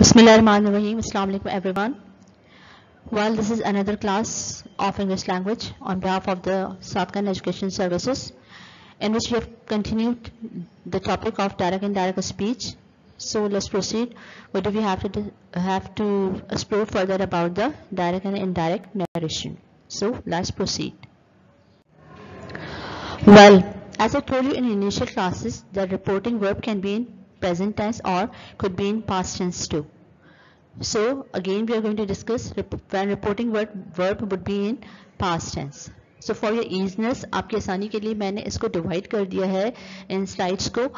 Bismillahirrahmanirrahim. Assalamu alaikum everyone. Well, this is another class of English language on behalf of the Southern Education Services, in which we have continued the topic of direct and indirect speech. So let's proceed. What do we have to explore further about the direct and indirect narration? So let's proceed. Well, as I told you in initial classes, the reporting verb can be in present tense or could be in past tense too. So again we are going to discuss when reporting verb would be in past tense. So for your easiness, आपकी आसानी के लिए मैंने इसको divide कर दिया है in slides को.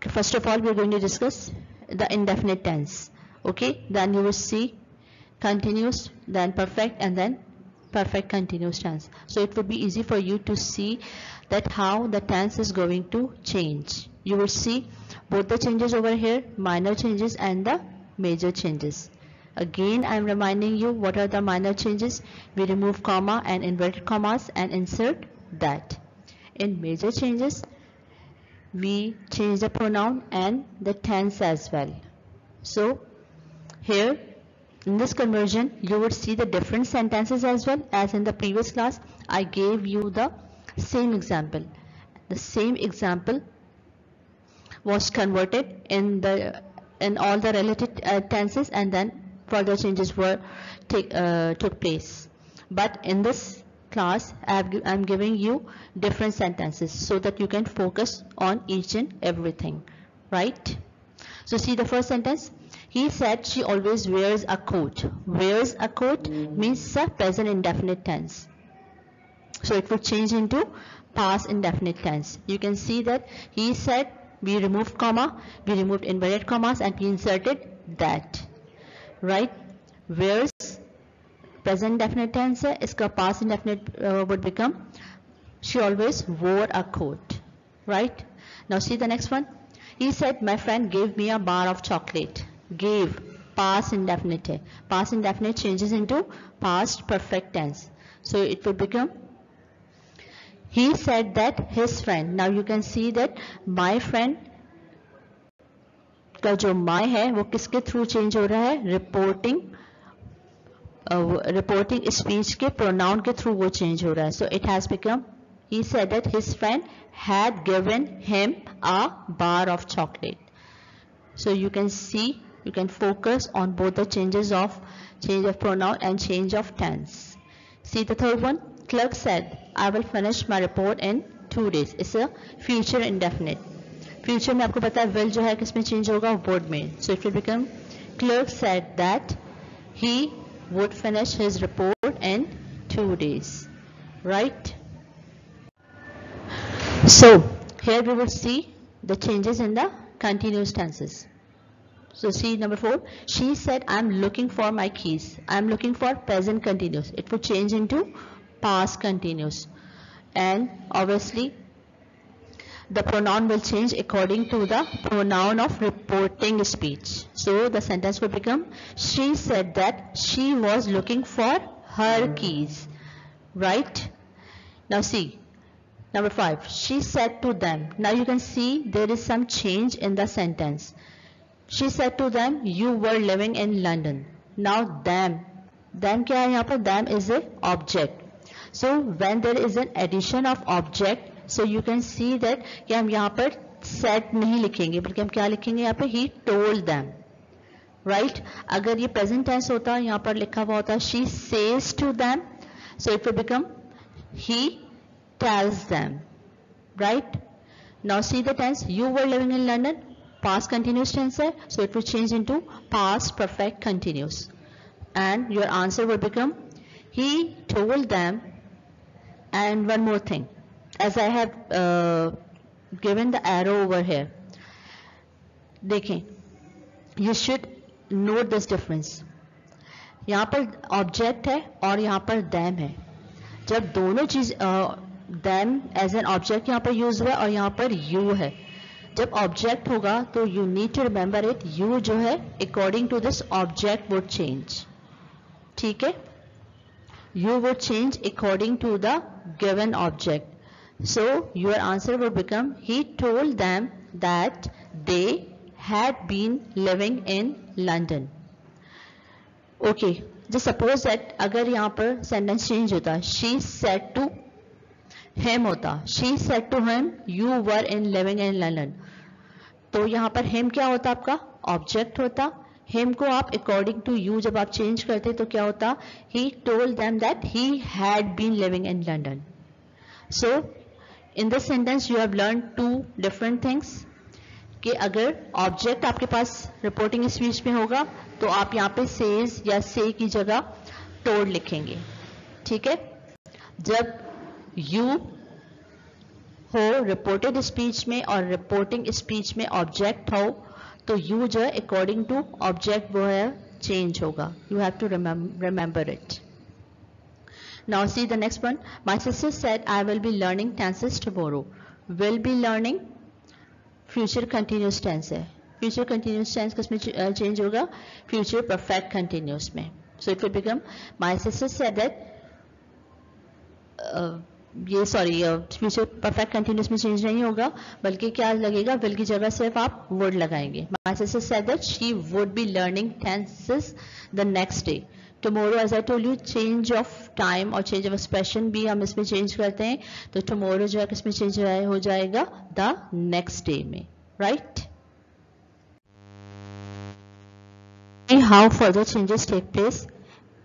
First of all we are going to discuss the indefinite tense. Okay, then you will see continuous, then perfect, and then perfect continuous tense. So it would be easy for you to see that how the tense is going to change. You will see both the changes over here, minor changes and the major changes. Again, I am reminding you what are the minor changes. We remove comma and inverted commas and insert that. In major changes, we change the pronoun and the tense as well. So here in this conversion, you would see the different sentences as well as in the previous class. I gave you the same example. The same example was converted in all the related tenses, and then further changes took place. But in this class, I'm giving you different sentences so that you can focus on each and everything, right? So see the first sentence. He said she always wears a coat. Wears a coat means a present indefinite tense. So it will change into past indefinite tense. You can see that he said, we removed comma, we removed inverted commas, and we inserted that, right? Wears present indefinite tense है, इसका past indefinite would become she always wore a coat, right? Now see the next one. He said my friend gave me a bar of chocolate. Gave, past indefinite है. Past indefinite changes into past perfect tense. So it will become he said that his friend. Now you can see that my friend का जो my है वो किसके through change हो रहा है? Reporting speech के प्रोनाउन के थ्रू वो चेंज हो रहा है. So it has become he said that his friend had given him a bar of chocolate. So you can see, you can focus on both the change of pronoun and change of tense. See the third one. Clerk said, I will finish my report in 2 days. It's a future indefinite. Future में आपको पता है will जो है किसमें change होगा? Would में. So it will become clerk said that he would finish his report in 2 days. Right? So here we will see the changes in the continuous tenses. So see number 4. She said, I'm looking for my keys. I'm looking for present continuous. It will change into past continuous, and obviously the pronoun will change according to the pronoun of reporting speech. So the sentence will become she said that she was looking for her keys, right? Now see number 5. She said to them. Now you can see there is some change in the sentence. She said to them, you were living in London. Now them क्या है यहाँ पर? Them is a object. So when there is an addition of object, so you can see that कि हम यहाँ पर said नहीं लिखेंगे, बल्कि हम क्या लिखेंगे यहाँ पे? He told them, right? अगर ये present tense होता, यहाँ पर लिखा हुआ होता she says to them, so it will become he tells them, right? Now see the tense. You were living in London, past continuous tense है, so it will change into past perfect continuous, and your answer will become he told them. And one more thing, as I have given the arrow over here, देखें, you should note this difference. यहाँ पर object है और यहाँ पर them है. जब दोनों चीज them as an object यहाँ पर use हुआ और यहाँ पर you है, जब object होगा तो you need to remember it. You जो है according to this object would change. ठीक है? You would change according to the given object. So your answer will become he told them that they had been living in London. Okay, just suppose that अगर यहाँ पर sentence change होता, she said to him होता, she said to him you were in living in London. तो यहाँ पर him क्या होता आपका? Object होता. him को आप according to you जब आप change करते तो क्या होता? He told them that he had been living in London. So in this sentence you have learned two different things. कि अगर ऑब्जेक्ट आपके पास रिपोर्टिंग स्पीच में होगा तो आप यहाँ पे सेज या से की जगह टोल्ड लिखेंगे. ठीक है. जब यू हो रिपोर्टेड स्पीच में और रिपोर्टिंग स्पीच में ऑब्जेक्ट हो तो यू जो है अकॉर्डिंग टू ऑब्जेक्ट वो है चेंज होगा. You have to remember it. Now see the next one. My sister said I will be learning tenses tomorrow. Will be learning future continuous tense है. Future continuous tense किसमें change होगा? Future perfect continuous में. So it will become my sister said that, ये sorry future perfect continuous में change नहीं होगा बल्कि क्या लगेगा? विल की जगह सिर्फ आप वुड लगाएंगे. My sister said that she would be learning tenses the next day. Tomorrow as I told you change of time और चेंज ऑफ एक्सप्रेशन भी हम इसमें चेंज करते हैं. तो टुमारो जो है किसमें चेंज हो जाएगा? द नेक्स्ट डे में. Right. How further changes take place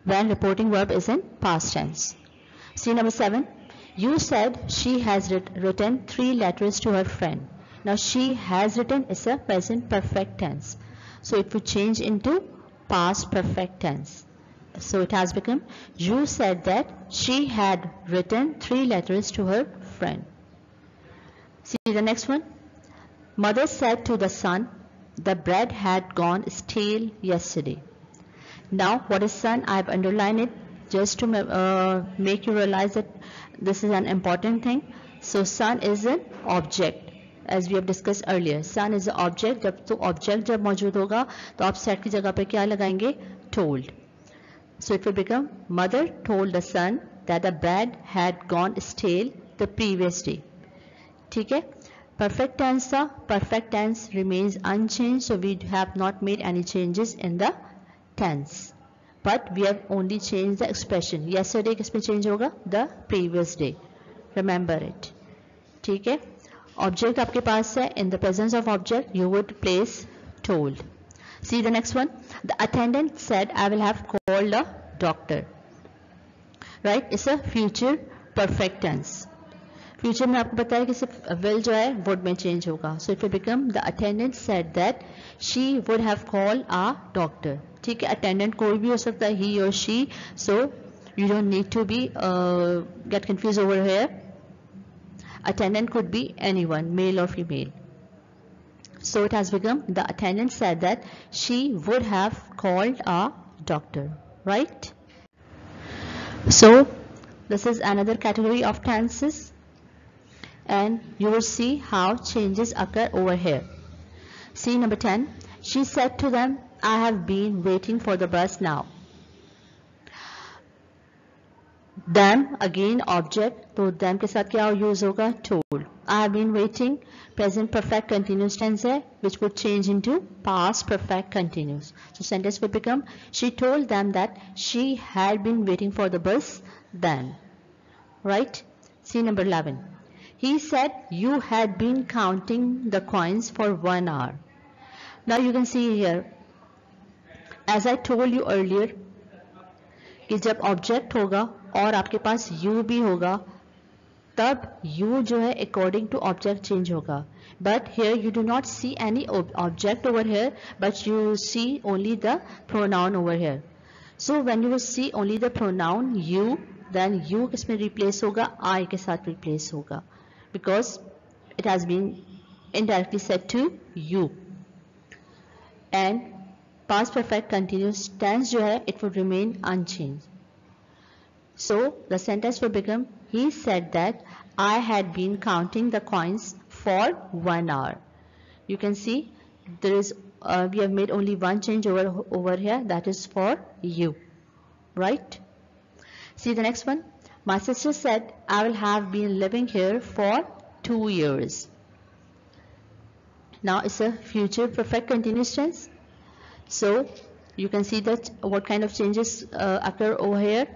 when reporting verb is in past tense. See number 7. You said she has written 3 letters to her friend. Now she has written is a present perfect tense. So it would change into past perfect tense. So it has become, you said that she had written 3 letters to her friend. See the next one. Mother said to the son, the bread had gone stale yesterday. Now what is son? I have underlined it just to make you realize that this is an important thing. So son is an object as we have discussed earlier. Son is an object. जब तो object जब मौजूद होगा तो आप set की जगह पे क्या लगाएंगे? Told. So it will become, mother told the son that the bread had gone stale the previous day. ठीक है. Perfect tense था. Perfect tense remains unchanged, so we have not made any changes in the tense. But we have only changed the expression. Yesterday किसमें change होगा? The previous day. Remember it. ठीक है. Object आपके पास है. In the presence of object, you would place told. See the next one. The attendant said, I will have called a doctor. Right? It's a future perfect tense. Future में आपको पता है कि सिर्फ will जो है would में change होगा. So it will become, the attendant said that she would have called a doctor. ठीक है. Attendant कोई भी हो सकता है, he or she. So you don't need to be get confused over here. Attendant could be anyone, male or female. So it has become, the attendant said that she would have called a doctor. Right? So this is another category of tenses and you will see how changes occur over here. See number 10. She said to them, I have been waiting for the bus now. Them again object, तो them के साथ क्या use होगा? Told. I have been waiting, present perfect continuous tense है, which would change into past perfect continuous. So sentence would become, she told them that she had been waiting for the bus then. Right? See number 11. He said you had been counting the coins for 1 hour. Now you can see here, as I told you earlier, कि जब object होगा और आपके पास you भी होगा तब you जो है अकॉर्डिंग टू ऑब्जेक्ट चेंज होगा. But here you do not see any object over here but you see only the pronoun over here. So when you will see only the pronoun you, then you किसमें replace होगा? I के साथ replace होगा because it has been indirectly said to you. And past perfect continuous tense जो है it would remain unchanged. So the sentence will become, he said that I had been counting the coins for 1 hour. You can see there is we have made only one change over here, that is for you. Right? See the next one. My sister said I will have been living here for 2 years. Now it's a future perfect continuous tense. So you can see that what kind of changes occur over here.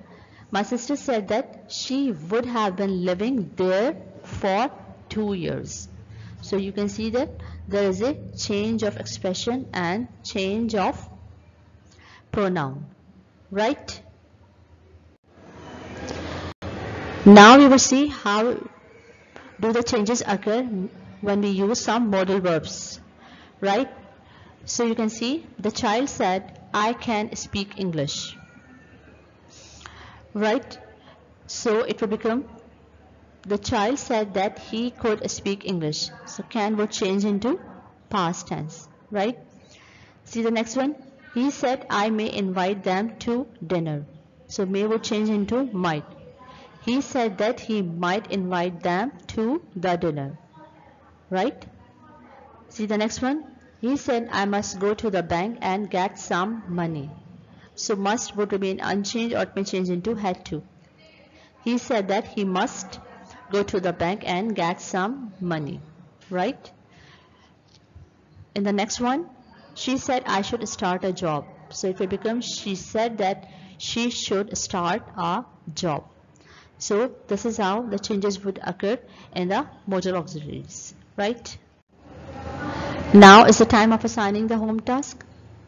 My sister said that she would have been living there for 2 years. So you can see that there is a change of expression and change of pronoun, right? Now we will see how do the changes occur when we use some modal verbs, right? So you can see the child said, I can speak English, right? So it will become, the child said that he could speak English. So can would change into past tense, right? See the next one. He said, I may invite them to dinner. So may would change into might. He said that he might invite them to the dinner, right? See the next one. He said, I must go to the bank and get some money. So must would remain unchanged or it may change into had to. He said that he must go to the bank and get some money, right? In the next one, she said I should start a job. So it will become she said that she should start a job. So this is how the changes would occur in the modal auxiliaries, right? Now is the time of assigning the home task.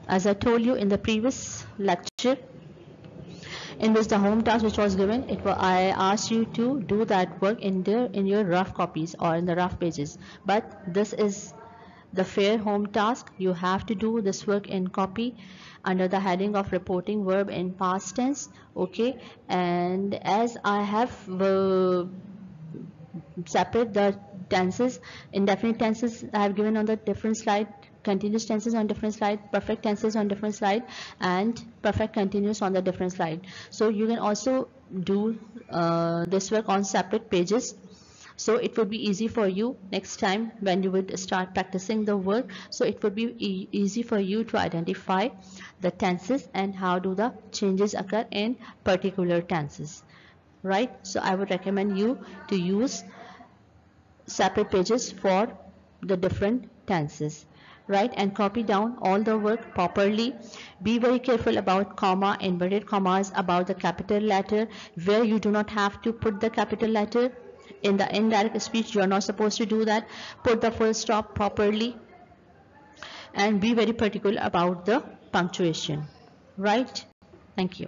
As I told you in the previous lecture, in which the home task which was given, I asked you to do that work in your rough copies or in the rough pages. But this is the fair home task. You have to do this work in copy under the heading of reporting verb in past tense. Okay, and as I have separate the tenses, indefinite tenses I have given on the different slide, continuous tenses on different slide, perfect tenses on different slide, and perfect continuous on the different slide. So you can also do this work on separate pages. So it would be easy for you next time when you would start practicing the work. So it would be easy for you to identify the tenses and how do the changes occur in particular tenses, right? So I would recommend you to use separate pages for the different tenses, right? And copy down all the work properly. Be very careful about comma, inverted commas, about the capital letter. Where you do not have to put the capital letter in the indirect speech, you are not supposed to do that. Put the full stop properly and be very particular about the punctuation, right? Thank you.